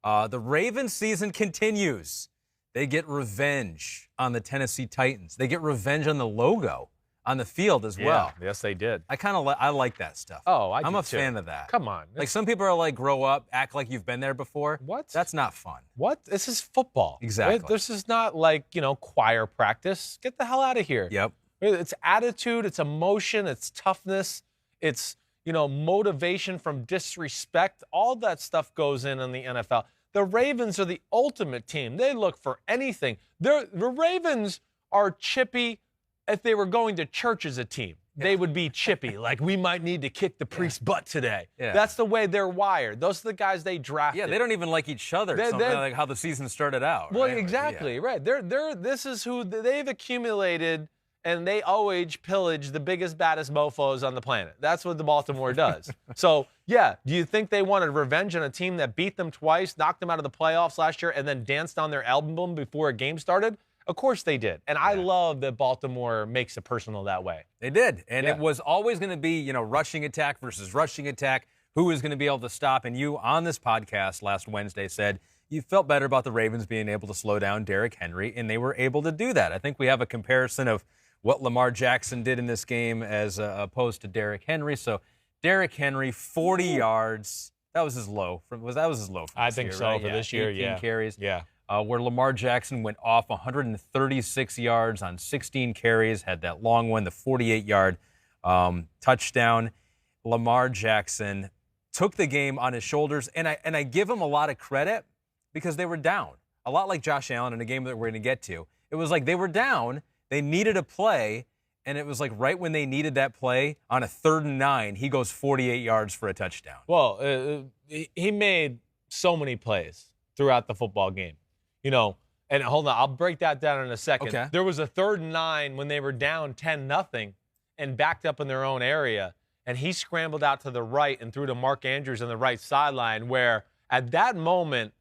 The Ravens season continues. They get revenge on the Tennessee Titans. They get revenge on the logo on the field as well. Yes, they did. I like that stuff. Oh, I'm a fan of that. Come on. Like some people are like, grow up, act like you've been there before. What? That's not fun. What? This is football. Exactly. This is not like, choir practice. Get the hell out of here. Yep. It's attitude, it's emotion, it's toughness, it's, motivation from disrespect. All that stuff goes in the NFL. The Ravens are the ultimate team. They look for anything. The Ravens are chippy. If they were going to church as a team, they would be chippy. Like, we might need to kick the priest's butt today. Yeah. That's the way they're wired. Those are the guys they drafted. Yeah, they don't even like each other. Like how the season started out. Well, right? exactly, right. This is who they've accumulated, and they always pillage the biggest, baddest mofos on the planet. That's what the Baltimore does. So, yeah, do you think they wanted revenge on a team that beat them twice, knocked them out of the playoffs last year, and then danced on their album before a game started? Of course they did. And I love that Baltimore makes it personal that way. They did. And it was always going to be, rushing attack versus rushing attack. Who is going to be able to stop? And you, on this podcast last Wednesday, said you felt better about the Ravens being able to slow down Derrick Henry, and they were able to do that. I think we have a comparison of what Lamar Jackson did in this game as opposed to Derrick Henry. So Derrick Henry, 40 yards. That was his low. That was his low for this I think year, so right? for this year, 18 carries. Yeah. Where Lamar Jackson went off 136 yards on 16 carries, had that long one, the 48-yard touchdown. Lamar Jackson took the game on his shoulders, and I give him a lot of credit because they were down. A lot like Josh Allen in a game that we're going to get to. It was like they were down, they needed a play, and it was like right when they needed that play, on a 3rd and 9, he goes 48 yards for a touchdown. Well, he made so many plays throughout the football game. And hold on, I'll break that down in a second. Okay. There was a 3rd and 9 when they were down 10-0 and backed up in their own area, and he scrambled out to the right and threw to Mark Andrews on the right sideline, where at that moment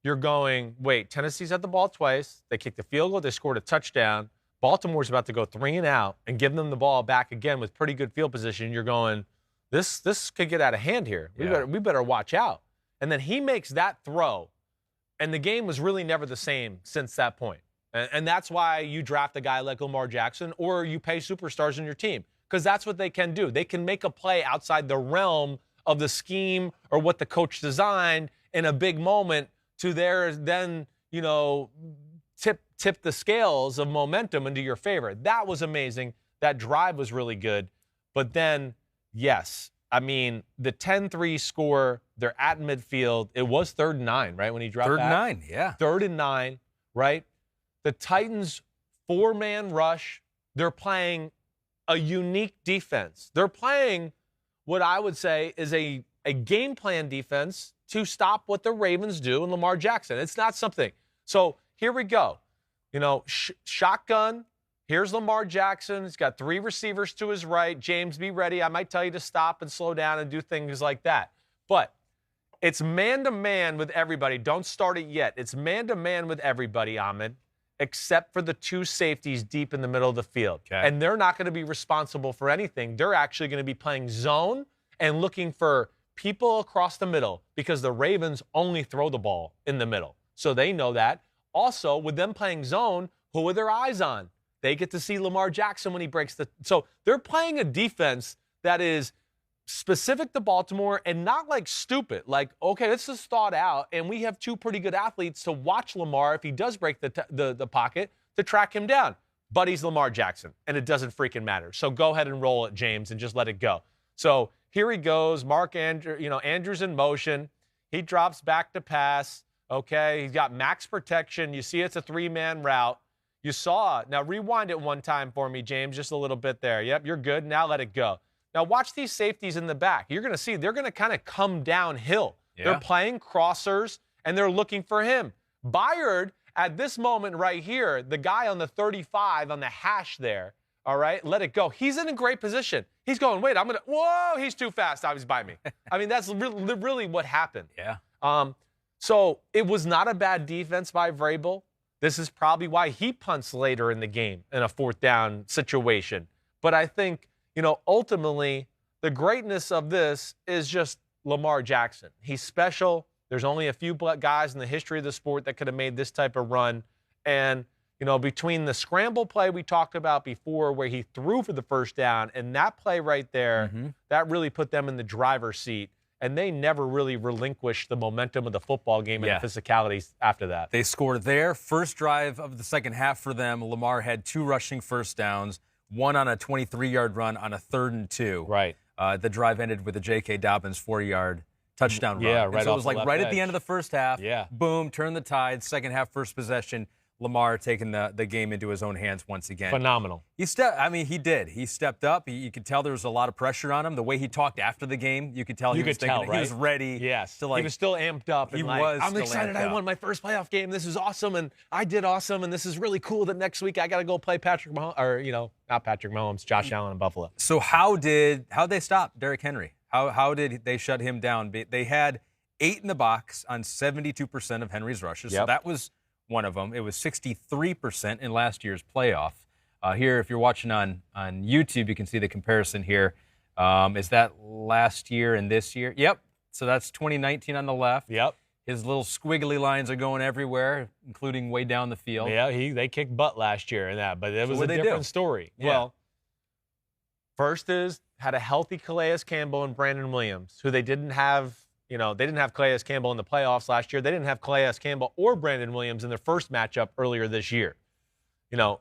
you're going, wait, Tennessee's had the ball twice. They kicked a field goal. They scored a touchdown. Baltimore's about to go 3 and out and give them the ball back again with pretty good field position. You're going, this could get out of hand here. We better watch out. And then he makes that throw. And the game was really never the same since that point. And that's why you draft a guy like Lamar Jackson, or you pay superstars in your team, because that's what they can do. They can make a play outside the realm of the scheme or what the coach designed in a big moment to then, tip the scales of momentum into your favor. That was amazing. That drive was really good. But then, yes, I mean, the 10-3 score, they're at midfield. It was 3rd and 9, right, when he dropped 3rd back? and 9, yeah. 3rd and 9, right? The Titans' 4-man rush, they're playing a unique defense. They're playing what I would say is a game plan defense to stop what the Ravens do and Lamar Jackson. It's not something. So here we go. Shotgun. Here's Lamar Jackson. He's got 3 receivers to his right. James, be ready. I might tell you to stop and slow down and do things like that. But it's man-to-man with everybody. Don't start it yet. It's man-to-man with everybody, Ahmed, except for the 2 safeties deep in the middle of the field. Okay. And they're not going to be responsible for anything. They're actually going to be playing zone and looking for people across the middle, because the Ravens only throw the ball in the middle. So they know that. Also, with them playing zone, who are their eyes on? They get to see Lamar Jackson when he breaks the – so they're playing a defense that is specific to Baltimore and not like stupid. Like, okay, this is thought out, and we have 2 pretty good athletes to watch Lamar if he does break the pocket to track him down. But he's Lamar Jackson, and it doesn't freaking matter. So go ahead and roll it, James, and just let it go. So here he goes. Andrews in motion. He drops back to pass. Okay, he's got max protection. You see it's a 3-man route. You saw it. Now rewind it one time for me, James, just a little bit there. Yep, you're good. Now let it go. Now watch these safeties in the back. You're going to see they're going to kind of come downhill. Yeah. They're playing crossers, and they're looking for him. Byard, at this moment right here, the guy on the 35 on the hash there, all right, let it go. He's in a great position. He's going, wait, whoa, he's too fast. He's by me. I mean, that's really what happened. Yeah. So it was not a bad defense by Vrabel. This is probably why he punts later in the game in a 4th down situation. But I think, ultimately, the greatness of this is just Lamar Jackson. He's special. There's only a few guys in the history of the sport that could have made this type of run. And, between the scramble play we talked about before where he threw for the first down and that play right there, that really put them in the driver's seat. And they never really relinquished the momentum of the football game and the physicality after that. They scored their first drive of the second half for them. Lamar had 2 rushing first downs, one on a 23-yard run on a 3rd and 2. Right. The drive ended with a J.K. Dobbins 4-yard touchdown run. Yeah, right. So it was like right at the end of the first half. Yeah. Boom, turn the tide. Second half, first possession. Lamar taking the game into his own hands once again. Phenomenal. He did. He stepped up. You could tell there was a lot of pressure on him. The way he talked after the game, you could tell he was thinking, he was ready. Yes. To he was still amped up. He was. I'm excited. I won my first playoff game. This is awesome, and I did awesome, and this is really cool that next week I got to go play Patrick Mahomes, or not Patrick Mahomes, Josh Allen in Buffalo. So how'd they stop Derrick Henry? How did they shut him down? They had 8 in the box on 72% of Henry's rushes. Yep. So that was one of them. It was 63% in last year's playoff. Here, if you're watching on YouTube, you can see the comparison here. Is that last year and this year? Yep. So that's 2019 on the left. Yep. His little squiggly lines are going everywhere, including way down the field. Yeah, they kicked butt last year in that, but it was a different story. Yeah. Well, first had a healthy Calais Campbell and Brandon Williams, who they didn't have. They didn't have Calais Campbell in the playoffs last year. They didn't have Calais Campbell or Brandon Williams in their first matchup earlier this year.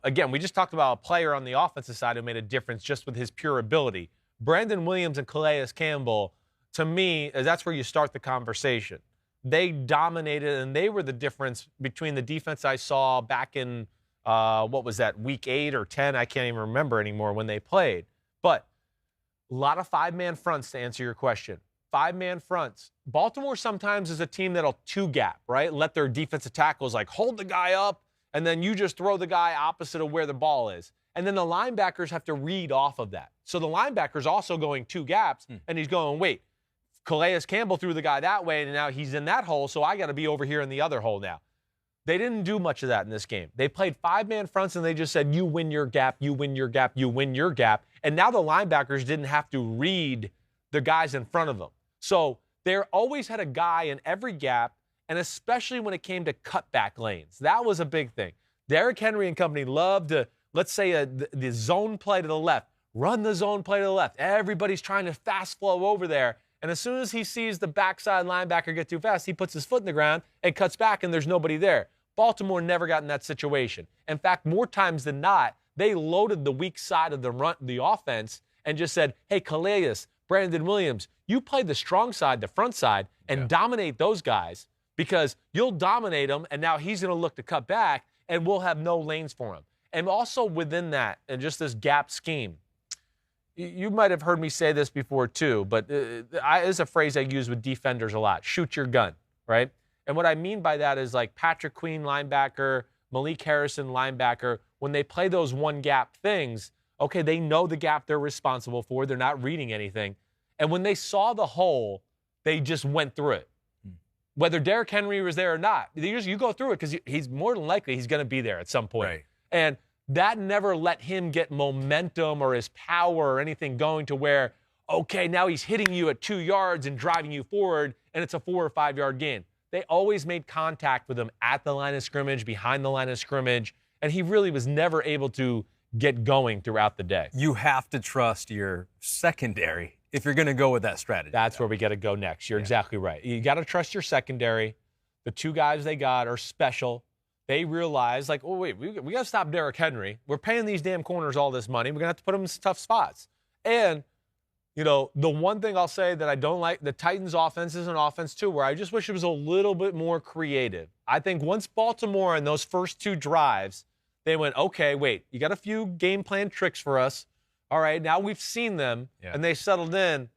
Again, we just talked about a player on the offensive side who made a difference just with his pure ability. Brandon Williams and Calais Campbell, to me, that's where you start the conversation. They dominated, and they were the difference between the defense I saw back in, week 8 or 10? I can't even remember anymore when they played. But a lot of 5-man fronts to answer your question. 5-man fronts. Baltimore sometimes is a team that'll 2-gap, right? Let their defensive tackles hold the guy up, and then you just throw the guy opposite of where the ball is. And then the linebackers have to read off of that. So the linebacker's also going 2 gaps, and he's going, wait, Calais Campbell threw the guy that way, and now he's in that hole, so I got to be over here in the other hole now. They didn't do much of that in this game. They played 5-man fronts, and they just said, you win your gap, you win your gap, you win your gap. And now the linebackers didn't have to read the guys in front of them. So they always had a guy in every gap, and especially when it came to cutback lanes. That was a big thing. Derrick Henry and company loved to, let's say, the zone play to the left. Run the zone play to the left. Everybody's trying to fast flow over there. And as soon as he sees the backside linebacker get too fast, he puts his foot in the ground and cuts back, and there's nobody there. Baltimore never got in that situation. In fact, more times than not, they loaded the weak side of the offense and just said, hey, Calais, Brandon Williams, you play the strong side, the front side, and dominate those guys because you'll dominate them, and now he's going to look to cut back, and we'll have no lanes for him. And also within that, and just this gap scheme, you might have heard me say this before too, but it's a phrase I use with defenders a lot, shoot your gun, right? And what I mean by that is like Patrick Queen, linebacker, Malik Harrison, linebacker, when they play those one-gap things, okay, they know the gap they're responsible for. They're not reading anything. And when they saw the hole, they just went through it. Whether Derrick Henry was there or not, you go through it because he's more than likely he's going to be there at some point. Right. And that never let him get momentum or his power or anything going to where, okay, now he's hitting you at 2 yards and driving you forward, and it's a 4 or 5 yard gain. They always made contact with him at the line of scrimmage, behind the line of scrimmage, and he really was never able to get going throughout the day. You have to trust your secondary if you're going to go with that strategy. That's where we got to go next. You're exactly right. You got to trust your secondary. The 2 guys they got are special. They realize, like, oh, wait, we got to stop Derrick Henry. We're paying these damn corners all this money. We're going to have to put them in some tough spots. And, the one thing I'll say that I don't like, the Titans' offense is an offense, too, where I just wish it was a little bit more creative. I think once Baltimore in those first 2 drives, they went, okay, wait, you got a few game plan tricks for us. All right, now we've seen them, and they settled in.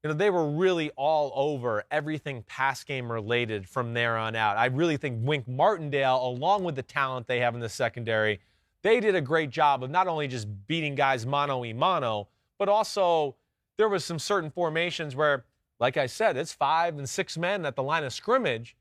They were really all over everything pass game related from there on out. I really think Wink Martindale, along with the talent they have in the secondary, they did a great job of not only just beating guys mano-a-mano, but also there was some certain formations where, like I said, it's 5 and 6 men at the line of scrimmage.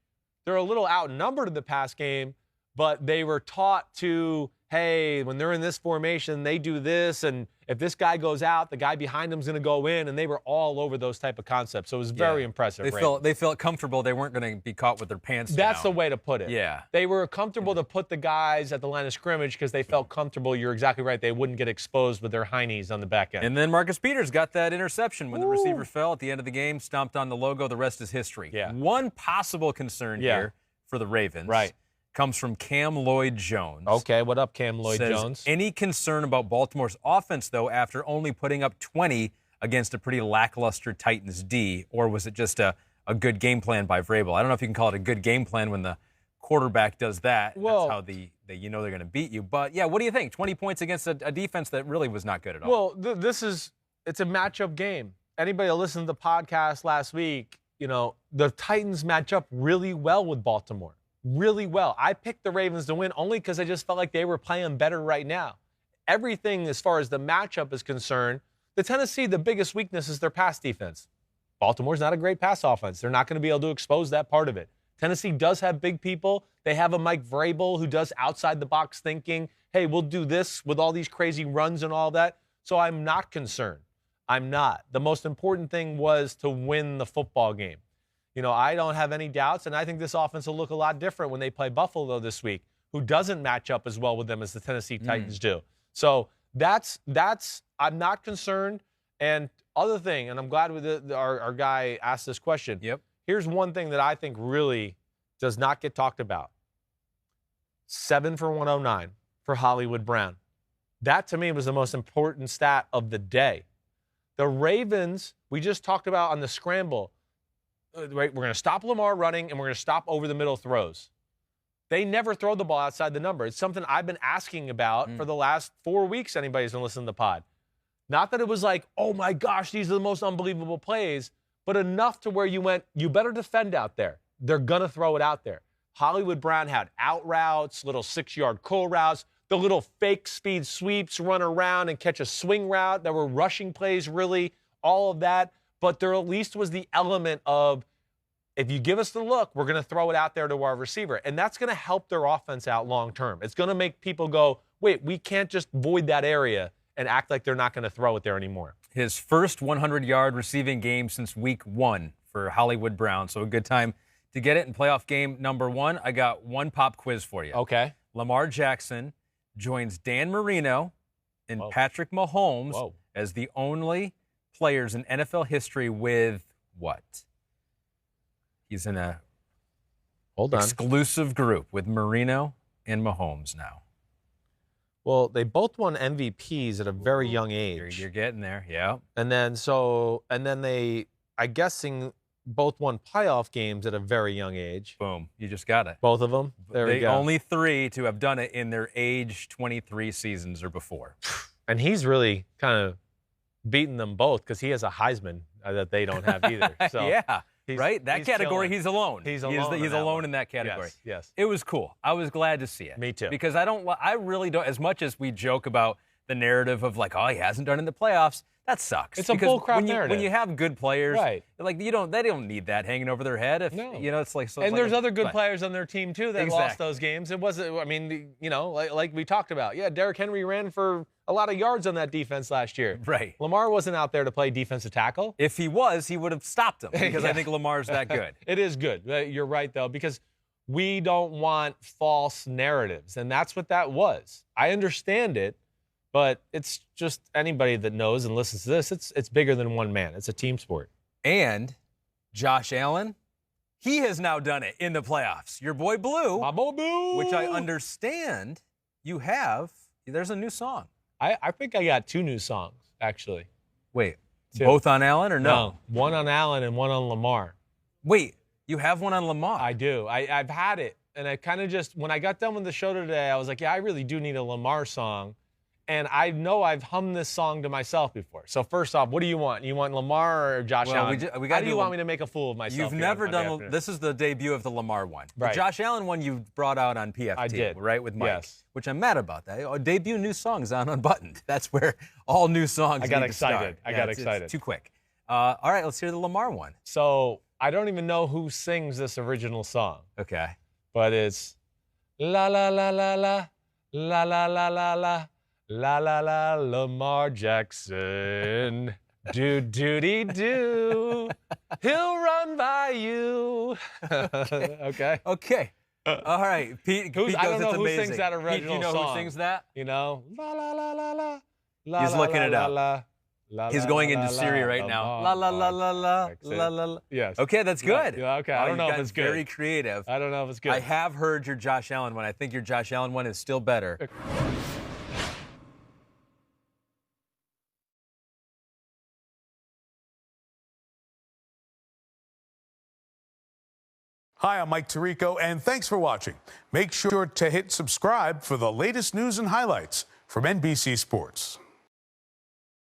They're a little outnumbered in the pass game, but they were taught to, hey, when they're in this formation, they do this, and if this guy goes out, the guy behind him is going to go in, and they were all over those type of concepts. So it was very impressive. They felt comfortable. They weren't going to be caught with their pants That's down. the way to put it. Yeah. They were comfortable to put the guys at the line of scrimmage because they felt comfortable. You're exactly right. They wouldn't get exposed with their heinies on the back end. And then Marcus Peters got that interception when the receiver fell at the end of the game, stomped on the logo. The rest is history. Yeah. One possible concern here for the Ravens comes from Cam Lloyd-Jones. Okay, what up, Cam Lloyd-Jones? Says, any concern about Baltimore's offense, though, after only putting up 20 against a pretty lackluster Titans D, or was it just a good game plan by Vrabel? I don't know if you can call it a good game plan when the quarterback does that. Well, that's how you know they're going to beat you. But, yeah, what do you think? 20 points against a defense that really was not good at all. Well, it's a matchup game. Anybody that listened to the podcast last week, the Titans match up really well with Baltimore. Really well. I picked the Ravens to win only because I just felt like they were playing better right now. Everything as far as the matchup is concerned, the Tennessee, the biggest weakness is their pass defense. Baltimore's not a great pass offense. They're not going to be able to expose that part of it. Tennessee does have big people. They have a Mike Vrabel who does outside-the-box thinking. Hey, we'll do this with all these crazy runs and all that. So I'm not concerned. I'm not. The most important thing was to win the football game. I don't have any doubts, and I think this offense will look a lot different when they play Buffalo this week, who doesn't match up as well with them as the Tennessee Titans do. So that's I'm not concerned. And other thing, and I'm glad with our guy asked this question. Yep. Here's one thing that I think really does not get talked about. 7 for 109 for Hollywood Brown. That, to me, was the most important stat of the day. The Ravens, we just talked about on the scramble, right? We're going to stop Lamar running, and we're going to stop over the middle throws. They never throw the ball outside the number. It's something I've been asking about for the last 4 weeks. Anybody's been listening to the pod. Not that it was like, oh my gosh, these are the most unbelievable plays, but enough to where you went, you better defend out there. They're going to throw it out there. Hollywood Brown had out routes, little 6-yard curl routes, the little fake speed sweeps, run around and catch a swing route. There were rushing plays, really, all of that. But there at least was the element of, if you give us the look, we're going to throw it out there to our receiver. And that's going to help their offense out long term. It's going to make people go, wait, we can't just void that area and act like they're not going to throw it there anymore. His first 100-yard receiving game since week 1 for Hollywood Brown. So a good time to get it in playoff game number 1. I got one pop quiz for you. Okay. Lamar Jackson joins Dan Marino and Patrick Mahomes as the only players in NFL history with what? He's in a exclusive group with Marino and Mahomes now. Well, they both won MVPs at a very young age. You're getting there, yeah. And then they, I'm guessing, both won playoff games at a very young age. Boom, you just got it. Both of them? There we go. Only 3 to have done it in their age 23 seasons or before. And he's really kind of beaten them both because he has a Heisman that they don't have either. So yeah. Right? That category, chilling. He's alone. He's alone. He's alone in that category. Yes. It was cool. I was glad to see it. Me too. Because I really don't, as much as we joke about the narrative of like, oh, he hasn't done it in the playoffs, that sucks. It's a bullcrap narrative. When you have good players, right? Like they don't need that hanging over their head. It's like. So and there's other good players on their team too that lost those games. It wasn't. I mean, like we talked about. Yeah, Derrick Henry ran for a lot of yards on that defense last year. Right. Lamar wasn't out there to play defensive tackle. If he was, he would have stopped him because I think Lamar's that good. It is good. You're right though, because we don't want false narratives, and that's what that was. I understand it. But it's just anybody that knows and listens to this, it's bigger than one man. It's a team sport. And Josh Allen, he has now done it in the playoffs. Your boy Blue, my boy Blue, which I understand you have. There's a new song. I think I got 2 new songs, actually. Wait, 2. Both on Allen or no? One on Allen and one on Lamar. Wait, you have one on Lamar? I do. I've had it. And I kind of just, when I got done with the show today, I was like, yeah, I really do need a Lamar song. And I know I've hummed this song to myself before. So first off, what do you want? You want Lamar or Josh Allen? How do you want me to make a fool of myself? You've never done. This is the debut of the Lamar one. Right. The Josh Allen one you brought out on PFT. I did. Right, with Mike. Yes. Which I'm mad about that. A debut new songs on Unbuttoned. That's where all new songs. I got need excited. To start. It's too quick. All right, let's hear the Lamar one. So I don't even know who sings this original song. Okay. But it's la la la la la La la la la la. La la la Lamar Jackson. Do. He'll run by you. Okay. Okay. All right. Pete goes, I don't know it's who amazing. sings that original Pete, do you know song? who sings that? You know, la la la la la. La, He's la, looking la, it la, up. la, la, He's la, going la, into la, Siri right now. La la la la la la la la. Yes. Okay, that's good. Yeah, okay. I don't know if it's good. Very creative. I don't know if it's good. I have heard your Josh Allen one. I think your Josh Allen one is still better. Hi, I'm Mike Tirico, and thanks for watching. Make sure to hit subscribe for the latest news and highlights from NBC Sports.